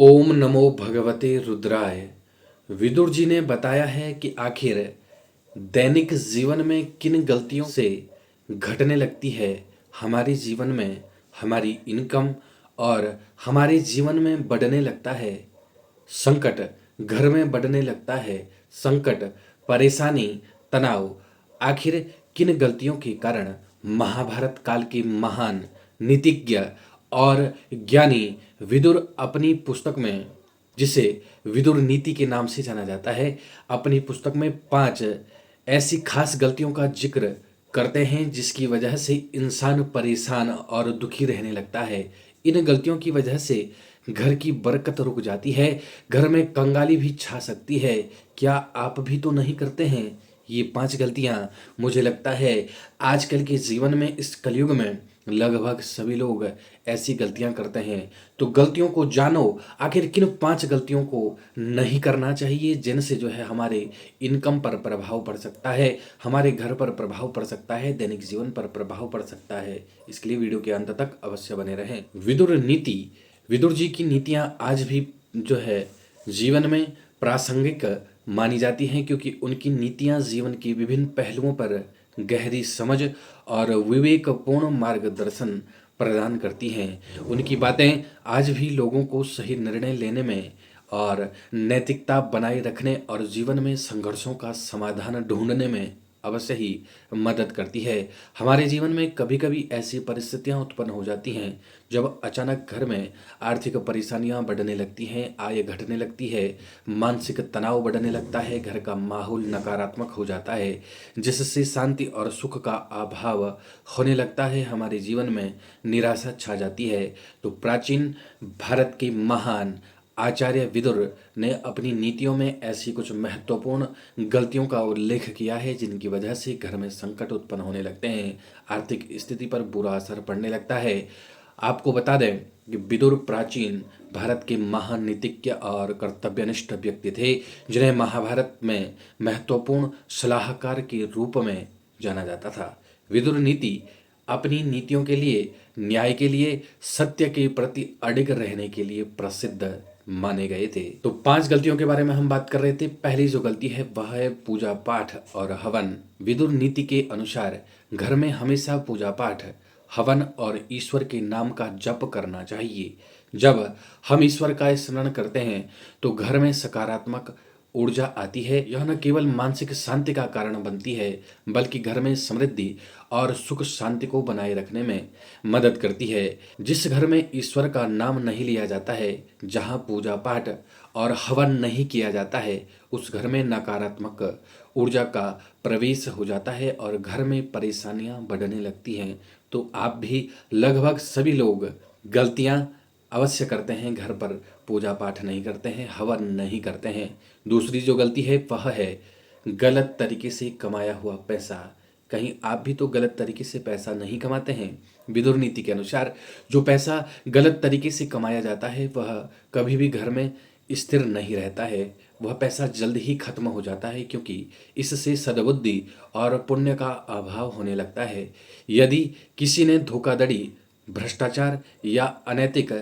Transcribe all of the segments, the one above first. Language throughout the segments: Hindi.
ओम नमो भगवते रुद्राय। विदुर जी ने बताया है कि आखिर दैनिक जीवन में किन गलतियों से घटने लगती है हमारे जीवन में हमारी इनकम और हमारे जीवन में बढ़ने लगता है संकट, घर में बढ़ने लगता है संकट, परेशानी, तनाव। आखिर किन गलतियों के कारण महाभारत काल के महान नीतिज्ञ और ज्ञानी विदुर अपनी पुस्तक में, जिसे विदुर नीति के नाम से जाना जाता है, अपनी पुस्तक में 5 ऐसी खास गलतियों का जिक्र करते हैं जिसकी वजह से इंसान परेशान और दुखी रहने लगता है। इन गलतियों की वजह से घर की बरकत रुक जाती है, घर में कंगाली भी छा सकती है। क्या आप भी तो नहीं करते हैं ये 5 गलतियां? मुझे लगता है आजकल के जीवन में, इस कलयुग में लगभग सभी लोग ऐसी गलतियां करते हैं। तो गलतियों को जानो, आखिर किन 5 गलतियों को नहीं करना चाहिए जिनसे जो है हमारे इनकम पर प्रभाव पड़ सकता है, हमारे घर पर प्रभाव पड़ सकता है, दैनिक जीवन पर प्रभाव पड़ सकता है। इसके लिए वीडियो के अंत तक अवश्य बने रहें। विदुर नीति, विदुर जी की नीतियां आज भी जो है जीवन में प्रासंगिक मानी जाती हैं, क्योंकि उनकी नीतियां जीवन के विभिन्न पहलुओं पर गहरी समझ और विवेकपूर्ण मार्गदर्शन प्रदान करती हैं। उनकी बातें आज भी लोगों को सही निर्णय लेने में और नैतिकता बनाए रखने और जीवन में संघर्षों का समाधान ढूंढने में अवश्य ही मदद करती है। हमारे जीवन में कभी कभी ऐसी परिस्थितियां उत्पन्न हो जाती हैं जब अचानक घर में आर्थिक परेशानियां बढ़ने लगती हैं, आय घटने लगती है, मानसिक तनाव बढ़ने लगता है, घर का माहौल नकारात्मक हो जाता है, जिससे शांति और सुख का अभाव होने लगता है, हमारे जीवन में निराशा छा जाती है। तो प्राचीन भारत के महान आचार्य विदुर ने अपनी नीतियों में ऐसी कुछ महत्वपूर्ण गलतियों का उल्लेख किया है जिनकी वजह से घर में संकट उत्पन्न होने लगते हैं, आर्थिक स्थिति पर बुरा असर पड़ने लगता है। आपको बता दें कि विदुर प्राचीन भारत के महान नीतिज्ञ और कर्तव्यनिष्ठ व्यक्ति थे, जिन्हें महाभारत में महत्वपूर्ण सलाहकार के रूप में जाना जाता था। विदुर नीति अपनी नीतियों के लिए, न्याय के लिए, सत्य के प्रति अडिग रहने के लिए प्रसिद्ध माने गए थे। तो 5 गलतियों के बारे में हम बात कर रहे थे। पहली जो गलती है वह है पूजा पाठ और हवन। विदुर नीति के अनुसार घर में हमेशा पूजा पाठ, हवन और ईश्वर के नाम का जप करना चाहिए। जब हम ईश्वर का स्मरण करते हैं तो घर में सकारात्मक ऊर्जा आती है। यह न केवल मानसिक शांति का कारण बनती है, बल्कि घर में समृद्धि और सुख शांति को बनाए रखने में मदद करती है। जिस घर में ईश्वर का नाम नहीं लिया जाता है, जहाँ पूजा पाठ और हवन नहीं किया जाता है, उस घर में नकारात्मक ऊर्जा का प्रवेश हो जाता है और घर में परेशानियां बढ़ने लगती हैं। तो आप भी, लगभग सभी लोग गलतियां अवश्य करते हैं, घर पर पूजा पाठ नहीं करते हैं, हवन नहीं करते हैं। दूसरी जो गलती है वह है गलत तरीके से कमाया हुआ पैसा। कहीं आप भी तो गलत तरीके से पैसा नहीं कमाते हैं? विदुर नीति के अनुसार जो पैसा गलत तरीके से कमाया जाता है वह कभी भी घर में स्थिर नहीं रहता है, वह पैसा जल्द ही खत्म हो जाता है, क्योंकि इससे सद्बुद्धि और पुण्य का अभाव होने लगता है। यदि किसी ने धोखाधड़ी, भ्रष्टाचार या अनैतिक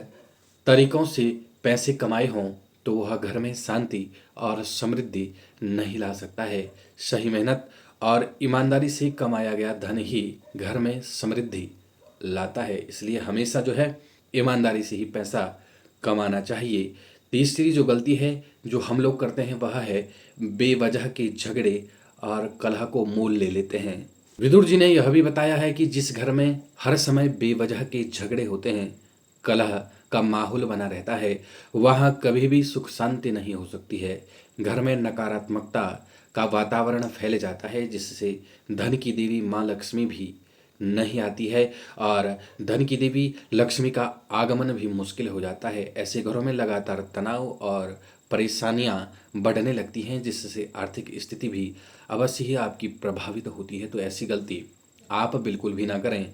तरीकों से पैसे कमाए हों तो वह घर में शांति और समृद्धि नहीं ला सकता है। सही मेहनत और ईमानदारी से कमाया गया धन ही घर में समृद्धि लाता है, इसलिए हमेशा जो है ईमानदारी से ही पैसा कमाना चाहिए। तीसरी जो गलती है जो हम लोग करते हैं वह है बेवजह के झगड़े और कलह को मोल ले लेते हैं। विदुर जी ने यह भी बताया है कि जिस घर में हर समय बेवजह के झगड़े होते हैं, कलह का माहौल बना रहता है, वहाँ कभी भी सुख शांति नहीं हो सकती है। घर में नकारात्मकता का वातावरण फैल जाता है, जिससे धन की देवी माँ लक्ष्मी भी नहीं आती है और धन की देवी लक्ष्मी का आगमन भी मुश्किल हो जाता है। ऐसे घरों में लगातार तनाव और परेशानियां बढ़ने लगती हैं, जिससे आर्थिक स्थिति भी अवश्य ही आपकी प्रभावित होती है। तो ऐसी गलती आप बिल्कुल भी ना करें।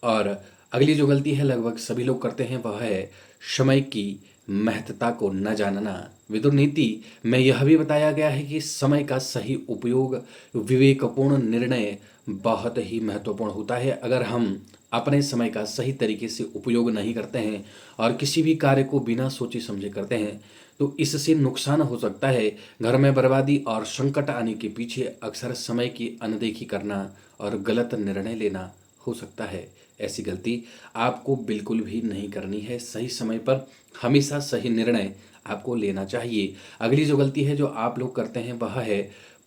और अगली जो गलती है लगभग सभी लोग करते हैं वह है समय की महत्ता को न जानना। विदुर नीति में यह भी बताया गया है कि समय का सही उपयोग, विवेकपूर्ण निर्णय बहुत ही महत्वपूर्ण होता है। अगर हम अपने समय का सही तरीके से उपयोग नहीं करते हैं और किसी भी कार्य को बिना सोचे समझे करते हैं तो इससे नुकसान हो सकता है। घर में बर्बादी और संकट आने के पीछे अक्सर समय की अनदेखी करना और गलत निर्णय लेना हो सकता है। ऐसी गलती आपको बिल्कुल भी नहीं करनी है। सही समय पर हमेशा सही निर्णय आपको लेना चाहिए। अगली जो गलती है जो आप लोग करते हैं वह है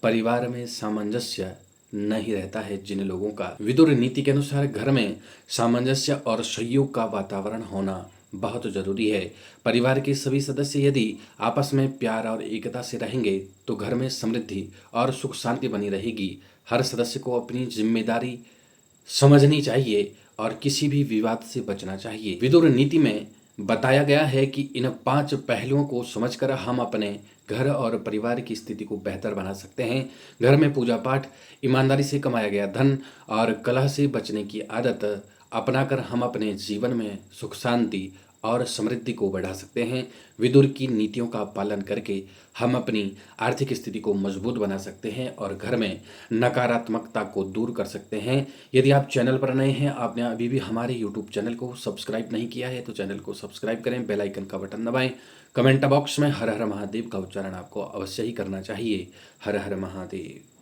परिवार में सामंजस्य नहीं रहता है जिन लोगों का। विदुर नीति के अनुसार घर में सामंजस्य और सहयोग का वातावरण होना बहुत जरूरी है। परिवार के सभी सदस्य यदि आपस में प्यार और एकता से रहेंगे तो घर में समृद्धि और सुख शांति बनी रहेगी। हर सदस्य को अपनी जिम्मेदारी समझनी चाहिए और किसी भी विवाद से बचना चाहिए। विदुर नीति में बताया गया है कि इन 5 पहलुओं को समझकर हम अपने घर और परिवार की स्थिति को बेहतर बना सकते हैं। घर में पूजा पाठ, ईमानदारी से कमाया गया धन और कलह से बचने की आदत अपनाकर हम अपने जीवन में सुख शांति और समृद्धि को बढ़ा सकते हैं। विदुर की नीतियों का पालन करके हम अपनी आर्थिक स्थिति को मजबूत बना सकते हैं और घर में नकारात्मकता को दूर कर सकते हैं। यदि आप चैनल पर नए हैं, आपने अभी भी हमारे यूट्यूब चैनल को सब्सक्राइब नहीं किया है तो चैनल को सब्सक्राइब करें, बेल आइकन का बटन दबाएं। कमेंट बॉक्स में हर हर महादेव का उच्चारण आपको अवश्य ही करना चाहिए। हर हर महादेव।